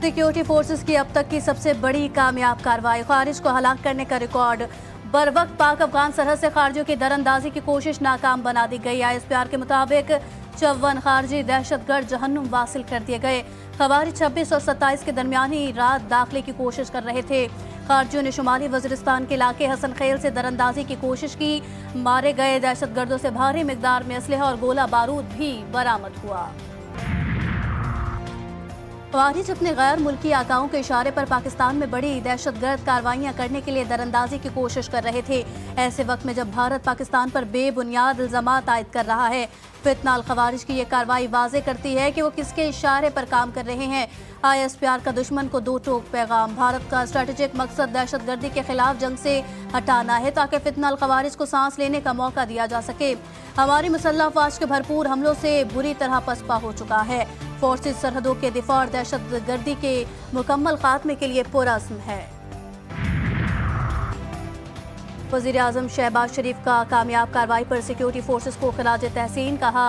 Security forces की अब तक की सबसे बड़ी कामयाब कार्रवाई, खारिज को हलाक करने का रिकॉर्ड। बर वक्त पाक अफगान सरहद से खारजियों की दरअंदाजी की कोशिश नाकाम बना दी गई। ISPR के मुताबिक 54 खारजी दहशतगर्द जहन्नुम वासिल कर दिए गए। खवारिज 26 और 27 के दरमियानी रात दाखिले की कोशिश कर रहे थे। खारजियों ने शुमाली वजीरिस्तान के इलाके हसन खेल से दरअंदाजी की कोशिश की। मारे गए दहशतगर्दों से भारी मिकदार में असलहा और गोला बारूद भी बरामद हुआ। खारिज अपने गैर मुल्की आकाओं के इशारे पर पाकिस्तान में बड़ी दहशतगर्द कार्रवाइयां करने के लिए दरअंदाजी की कोशिश कर रहे थे। ऐसे वक्त में जब भारत पाकिस्तान पर बेबुनियाद इल्जामात आयद कर रहा है, फितनाल खवारिज की ये कार्रवाई वाजे करती है कि वो किसके इशारे पर काम कर रहे हैं। ISPR का दुश्मन को दो टोक पैगाम। भारत का स्ट्रेटेजिक मकसद दहशतगर्दी के खिलाफ जंग से हटाना है ताकि फितनाल खवारिज को सांस लेने का मौका दिया जा सके। हमारी मुसल्लह अफवाज के भरपूर हमलों से बुरी तरह पसपा हो चुका है। फोर्सेज सरहदों के दिफा और दहशतगर्दी के मुकम्मल खात्मे के लिए पुरअज़्म है। वज़ीर आज़म शहबाज शरीफ का कामयाब कार्रवाई पर सिक्योरिटी फोर्सेस को खिराज तहसीन। कहा,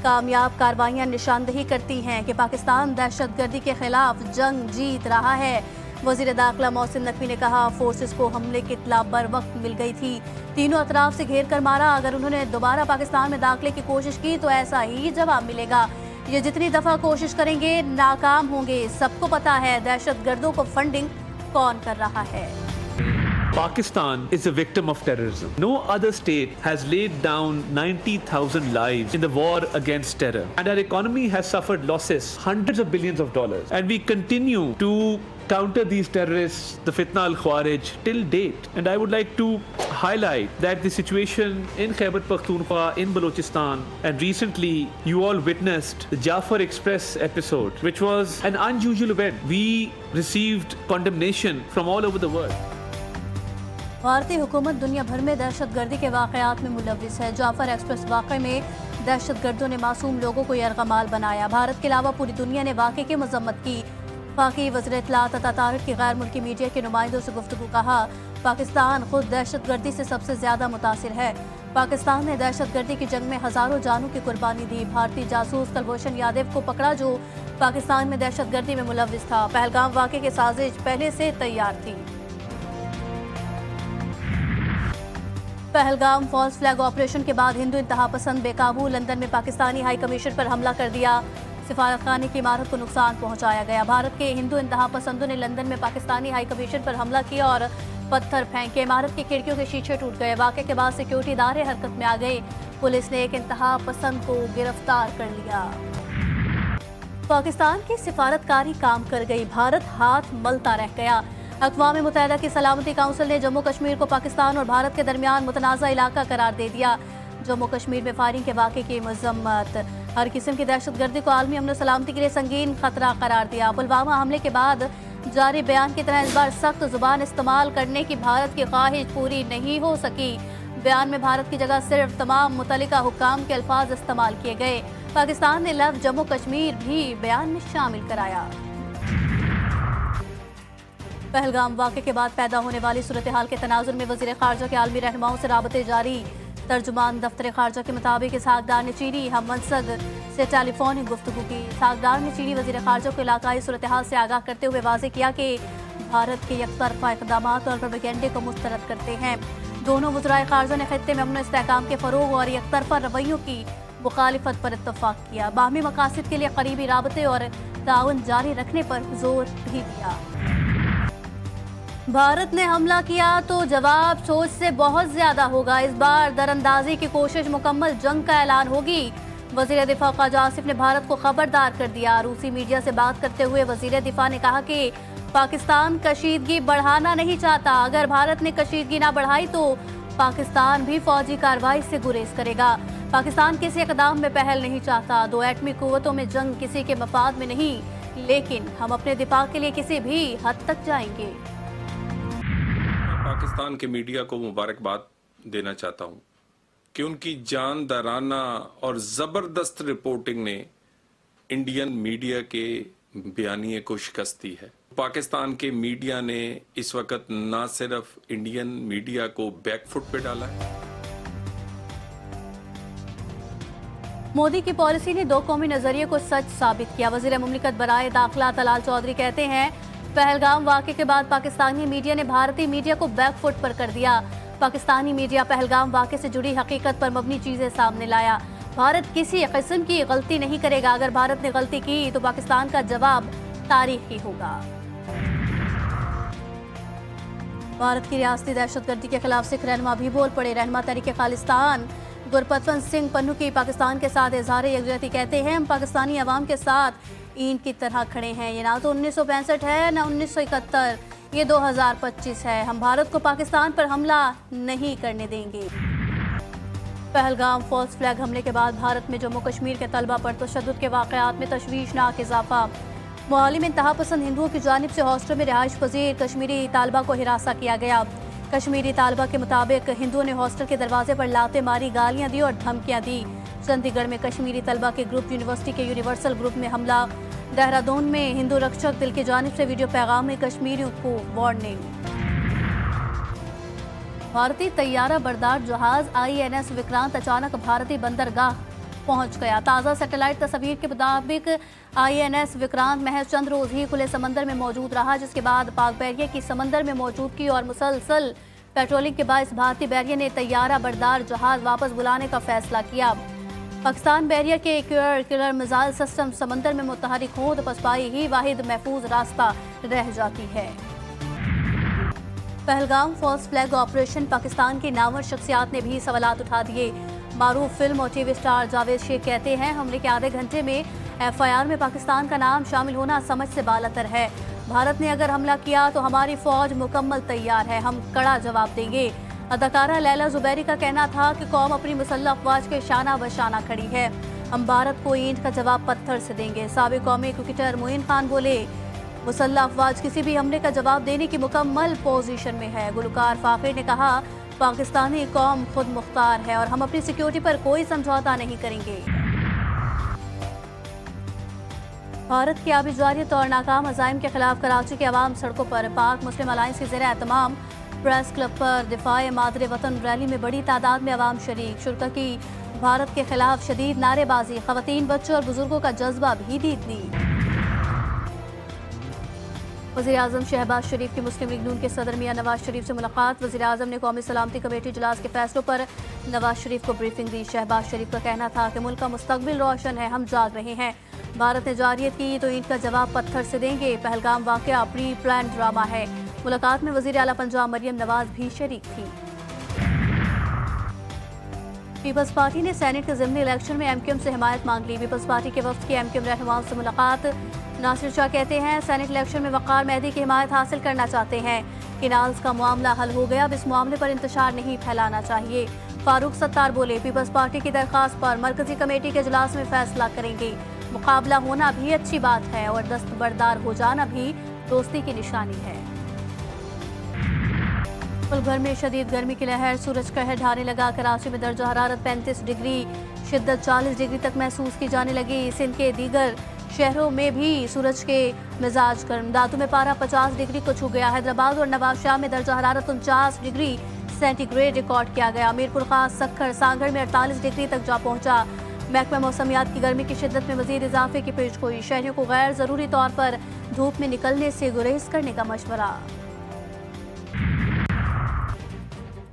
कामयाब कार्रवाइयां निशानदही करती हैं कि पाकिस्तान दहशतगर्दी के खिलाफ जंग जीत रहा है। वज़ीर दाखिला मोहसिन नकवी ने कहा, फोर्सेस को हमले की इत्तला बर वक्त मिल गई थी। तीनों अतराफ से घेर कर मारा। अगर उन्होंने दोबारा पाकिस्तान में दाखिले की कोशिश की तो ऐसा ही जवाब मिलेगा। ये जितनी दफ़ा कोशिश करेंगे नाकाम होंगे। सबको पता है दहशतगर्दों को फंडिंग कौन कर रहा है। Pakistan is a victim of terrorism. No other state has laid down 90,000 lives in the war against terror. And our economy has suffered losses, hundreds of billions of dollars. And we continue to counter these terrorists, the Fitna al-Khawarij, till date. And I would like to highlight that the situation in Khyber Pakhtunkhwa, in Balochistan, and recently you all witnessed the Jafar Express episode, which was an unusual event. We received condemnation from all over the world. भारतीय हुकूमत दुनिया भर में दहशतगर्दी के वाक़यात में मुलव्विस है। Jafar express वाक़े में दहशतगर्दों ने मासूम लोगों को यरगमाल बनाया। भारत के अलावा पूरी दुनिया ने वाक़े की मज़म्मत की। पाकी वज़ीर इत्तलात अता तारिक की गैर मुल्की मीडिया के नुमाइंदों से गुफ्तगू। कहा, पाकिस्तान खुद दहशतगर्दी से सबसे ज़्यादा मुतासिर है। पाकिस्तान ने दहशतगर्दी की जंग में हज़ारों जानों की कुर्बानी दी। भारतीय जासूस कुलभूषण यादव को पकड़ा जो पाकिस्तान में दहशतगर्दी में मुलव्विस था। पहलगाम वाक़े की साजिश पहले से तैयार थी। पहलगाम फॉल्स फ्लैग ऑपरेशन के बाद हिंदू इंतहा पसंद बेकाबू। लंदन में पाकिस्तानी हाई कमीशन पर हमला कर दिया। सिफारतखाने की इमारत को नुकसान पहुंचाया गया। भारत के हिंदू इंतहा पसंदों ने लंदन में पाकिस्तानी हाई कमीशन पर हमला किया और पत्थर फेंके। इमारत की खिड़कियों के शीशे टूट गए। वाक़े के बाद सिक्योरिटी इदारे हरकत में आ गए। पुलिस ने एक इंतहा पसंद को गिरफ्तार कर लिया। पाकिस्तान की सिफारतकारी काम कर गई, भारत हाथ मलता रह गया। अक़वाम मुत्तहिदा की सलामती काउंसिल ने जम्मू कश्मीर को पाकिस्तान और भारत के दरमियान मुतनाज़ा इलाका करार दे दिया। जम्मू कश्मीर में फायरिंग के वाक़े की मज़म्मत। हर किस्म की दहशतगर्दी को आलमी अमन सलामती के लिए संगीन खतरा करार दिया। पुलवामा हमले के बाद जारी बयान की तरह इस बार सख्त जुबान इस्तेमाल करने की भारत की ख्वाहिश पूरी नहीं हो सकी। बयान में भारत की जगह सिर्फ तमाम मुतल्लिका हुक्काम के अल्फाज इस्तेमाल किए गए। पाकिस्तान ने लफ्ज़ जम्मू कश्मीर भी बयान में शामिल कराया। पहलगाम वाक़े के बाद पैदा होने वाली सूरत हाल के तनाजुर में वज़ीर ख़ारजा के आलमी रहनुमाओं से राबते जारी। तर्जुमान दफ्तर ख़ारजा के मुताबिक इसहाक़ डार ने चीनी हम मनसद से टेलीफोनिक गुफ्तगू की। इसहाक़ डार ने चीनी वज़ीर ख़ारजा को इलाकाई सूरत हाल से आगाह करते हुए वाज़ेह किया कि भारत के यकतरफ़ा इक़दामात और प्रोपेगेंडे को मुस्तरद करते हैं। दोनों वज़राए ख़ारजा ने ख़ित्ते में अमन व इस्तेहकाम के फ़रोग़ और यकतरफ़ा रवैयों की मुखालिफत पर इत्तफ़ाक़ किया। बाहमी मकासद के लिए क़रीबी राबते और ताउन जारी रखने पर जोर भी दिया। भारत ने हमला किया तो जवाब सोच से बहुत ज्यादा होगा। इस बार दरअंदाजी की कोशिश मुकम्मल जंग का ऐलान होगी। वज़ीर दिफा ख्वाजा आसिफ ने भारत को खबरदार कर दिया। रूसी मीडिया से बात करते हुए वज़ीर दिफा ने कहा कि पाकिस्तान कशीदगी बढ़ाना नहीं चाहता। अगर भारत ने कशीदगी ना बढ़ाई तो पाकिस्तान भी फौजी कार्रवाई से गुरेज करेगा। पाकिस्तान किसी इक़दाम में पहल नहीं चाहता। दो एटमी कुव्वतों में जंग किसी के मफाद में नहीं, लेकिन हम अपने दिफा के लिए किसी भी हद तक जाएंगे। पाकिस्तान के मीडिया को मुबारकबाद देना चाहता हूं कि उनकी जानदाराना और जबरदस्त रिपोर्टिंग ने इंडियन मीडिया के बयानिए को शिकस्त दी है। पाकिस्तान के मीडिया ने इस वक्त ना सिर्फ इंडियन मीडिया को बैकफुट पे डाला है। मोदी की पॉलिसी ने दो कौमी नजरिए को सच साबित किया। वजीर मुमलिकत बराए दाखिला तलाल चौधरी कहते हैं, पहलगाम वाक़े के बाद पाकिस्तानी मीडिया ने भारतीय मीडिया को बैकफुट पर कर दिया। पाकिस्तानी मीडिया पहलगाम वाक़े से जुड़ी हकीकत पर मबनी चीजें सामने लाया। भारत किसी किस्म की गलती नहीं करेगा। अगर भारत ने गलती की तो पाकिस्तान का जवाब तारीखी होगा। भारत की रियासती दहशतगर्दी के खिलाफ सिख रहनुमा भी बोल पड़े। रहनुमा तहरीक खालिस्तान गुरपतवंत सिंह पन्नू की पाकिस्तान के साथ इजहार यकजहती कहते हैं, हम पाकिस्तानी अवाम के साथ ईंट की तरह खड़े हैं। ये ना तो 1965 है ना 1971, ये 2025 है। हम भारत को पाकिस्तान पर हमला नहीं करने देंगे। पहलगाम फॉल्स फ्लैग हमले के बाद भारत में जम्मू कश्मीर के तलबा पर तशद्दुद के वाक़यात में तशवीशनाक इजाफा। मोहाली में इंतहा पसंद हिंदुओं की जानिब से हॉस्टल में रिहाइश पजीर कश्मीरी तालबा को हिरासा किया गया। कश्मीरी तालबा के मुताबिक हिंदुओं ने हॉस्टल के दरवाजे पर लाते मारी, गालियां दी और धमकियां दी। चंडीगढ़ में कश्मीरी तलबा के ग्रुप यूनिवर्सिटी के यूनिवर्सल ग्रुप में हमला। देहरादून में हिंदू रक्षक दिल की जानिब से वीडियो पैगाम में कश्मीरियों को वार्निंग। भारतीय तैयारा बरदार जहाज INS विक्रांत अचानक भारतीय बंदरगाह पहुंच गया। ताज़ा सैटेलाइट तस्वीर के मुताबिक INS विक्रांत महज चंद रोज ही खुले समंदर में मौजूद रहा, जिसके बाद पाक बैरियर की समंदर में मौजूदगी और मुसलसल पेट्रोलिंग के बायस भारतीय बैरियर ने तैयारा बरदार जहाज वापस बुलाने का फैसला किया। पाकिस्तान बैरियर के किलर मिसाइल सिस्टम समंदर में मुतहरिक हों तो पसपाई ही वाहिद महफूज रास्ता रह जाती है। Pahalgam false flag operation Pakistan की नामवर शख्सियात ने भी सवालात उठा दिए। मारूफ फिल्म और टीवी स्टार जावेद शेख कहते हैं, हमले के आधे घंटे में FIR में पाकिस्तान का नाम शामिल होना समझ से बालातर है। भारत ने अगर हमला किया तो हमारी फौज मुकम्मल तैयार है, हम कड़ा जवाब देंगे। अदाकारा लैला जुबैरी का कहना था कि कौम अपनी मुसल्लह अफवाज के शाना बशाना खड़ी है, हम भारत को ईंट का जवाब पत्थर से देंगे। साबिक कौमी क्रिकेटर मोइन खान बोले, मुसल्लह अफवाज किसी भी हमले का जवाब देने की मुकम्मल पोजीशन में है। गुलकार फाखिर ने कहा, पाकिस्तानी कौम खुद मुख्तार है और हम अपनी सिक्योरिटी पर कोई समझौता नहीं करेंगे। भारत की आबी जारियत और नाकाम अज़ाइम के खिलाफ कराची के अवाम सड़कों पर। पाक मुस्लिम अलायंस के ज़ेर एहतमाम प्रेस क्लब पर दिफाए मादरे वतन रैली में बड़ी तादाद में अवाम शरीक। शुरका की भारत के खिलाफ शदीद नारेबाजी, खवातीन, बच्चों और बुजुर्गों का जज्बा भी दीदनी। वज़ीर-ए-आज़म शहबाज शरीफ की मुस्लिम लीग नून के सदर मियां नवाज शरीफ से मुलाकात। वज़ीर-ए-आज़म ने कौमी सलामती कमेटी इजलास के फैसलों पर नवाज शरीफ को ब्रीफिंग दी। शहबाज शरीफ का कहना था कि मुल्क का मुस्तकबिल रोशन है, हम जाग रहे हैं। भारत ने जारियत की तो ईंट का जवाब पत्थर से देंगे। पहलगाम वाक़या प्री प्लान ड्रामा है। मुलाकात में वज़ीर आला पंजाब मरियम नवाज भी शरीक थी। पीपल्स पार्टी ने सेनेट के ज़िमनी इलेक्शन में MQM से हिमायत मांग ली। पीपल्स पार्टी के वफ्द की MQM रहनुमाओं से मुलाकात। नासिर शाह कहते हैं, सेनेट इलेक्शन में वक़ार मेहदी की हिमायत हासिल करना चाहते हैं। किनाल्स का मामला हल हो गया, अब इस मामले पर इंतशार नहीं फैलाना चाहिए। फारूक सत्तार बोले, पीपल्स पार्टी की दरख्वास्त पर मरकजी कमेटी के इजलास में फैसला करेंगे। मुकाबला होना भी अच्छी बात है और दस्तबरदार हो जाना भी दोस्ती की निशानी है। मुल्क भर में शदीद गर्मी की लहर, सूरज कहर ढाने लगा। कराची में दर्जा हरारत 35 डिग्री, शिद्दत 40 डिग्री तक महसूस की जाने लगी। सिंध के दीगर शहरों में भी सूरज के मिजाज गर्म। दादू में पारा 50 डिग्री को छू गया। हैदराबाद और नवाबशाह में दर्जा हरारत 49 डिग्री सेंटीग्रेड रिकॉर्ड किया गया। मीरपुर खास, सक्खर, सांगड़ में 48 डिग्री तक जा पहुंचा। महकमा मौसमियात की गर्मी की शिद्दत में मजीद इजाफे की पेशगोई। शहरियों को गैर जरूरी तौर पर धूप में निकलने से गुरेज करने का मशवरा।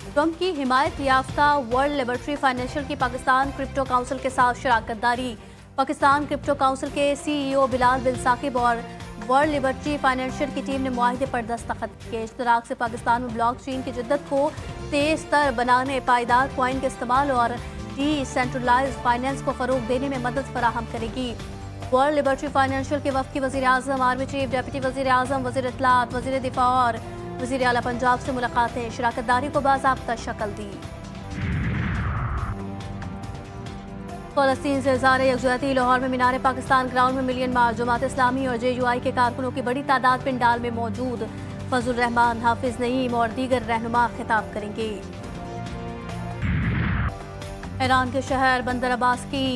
ट्रंप की हिमायत याफ्ता वर्ल्ड लिबर्टी फाइनेंशियल की पाकिस्तान क्रिप्टो काउंसिल के साथ शराकत दारी। पाकिस्तान क्रिप्टो काउंसिल के CEO बिलाल बिन साकिब और वर्ल्ड लिबर्टी फाइनेंशियल की टीम ने मुआहिदे पर दस्तखत किए। इश्तराक से पाकिस्तान में ब्लॉकचेन की जिद्दत को तेज तर बनाने, पायदार कॉइन के इस्तेमाल और डिसेंट्रलाइज्ड फाइनेंस को फरोग देने में मदद फराहम करेगी। वर्ल्ड लिबर्टी फाइनेंशियल के वफ़द की वज़ीर-ए-आज़म, आर्मी चीफ, डिप्टी वज़ीर-ए-आज़म, वज़ीर इत्तलात, वज़ीर दिफा और वज़ीर आला पंजाब से मुलाकातें, शराकत दारी को बाज़ाब्ता शक्ल दी। फ़लस्तीन से इज़हार यकजहती। लाहौर में मीनार पाकिस्तान ग्राउंड में मिलियन मार्च। जमात इस्लामी और JUI के कारकुनों की बड़ी तादाद पिंडाल में मौजूद। फजल रहमान, हाफिज नईम और दीगर रहनुमा खिताब करेंगे। ईरान के शहर बंदर अब्बास की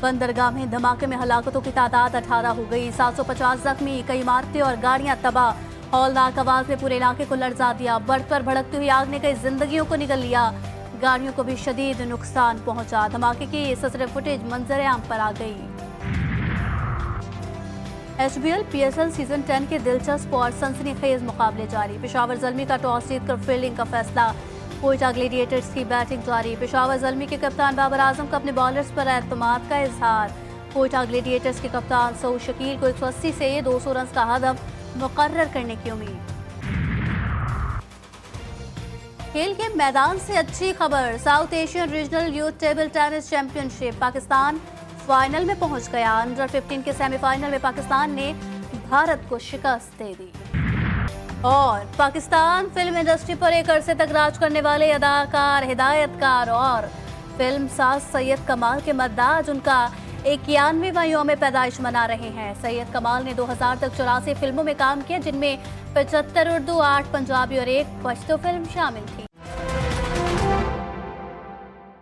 बंदरगाह में धमाके में हलाकतों की तादाद 18 हो गई। 750 जख्मी, कई इमारतें और गाड़ियां तबाह। हौलनाक आवाज ने पूरे इलाके को लर्जा दिया। बढ़ पर भड़कती हुई आग ने कई जिंदगियों को निगल लिया। गाड़ियों को भी शदीद नुकसान पहुंचा। धमाके की सीसीटीवी फुटेज मंजर आम पर आ गई। HBL PSL सीजन 10 के दिलचस्प और सनसनीखेज मुकाबले जारी। पेशावर ज़ल्मी का टॉस जीतकर फील्डिंग का फैसला। कोयटा ग्लेडिएटर्स की बैटिंग जारी। पेशावर ज़ल्मी के कप्तान बाबर आजम का अपने बॉलर्स पर एतमाद का इजहार। कोयटा ग्लेडिएटर्स के कप्तान सऊद शकील को 180 से 200 रन का हदफ मुकर्रर करने की उम्मीद। खेल के मैदान से अच्छी खबर। South Asian regional youth table tennis championship Pakistan final में पहुंच गया। अंडर 15 के सेमीफाइनल में पाकिस्तान ने भारत को शिकस्त दे दी। और पाकिस्तान फिल्म इंडस्ट्री पर एक अरसे तक राज करने वाले अदाकार, हिदायतकार और फिल्म साज सैयद कमाल के मद्दाज उनका 91वां यौम पैदाइश मना रहे हैं। सैयद कमाल ने 2000 तक 84 फिल्मों में काम किया, जिनमें 75 उर्दू, 8 पंजाबी और 1 पश्तो फिल्म शामिल थी।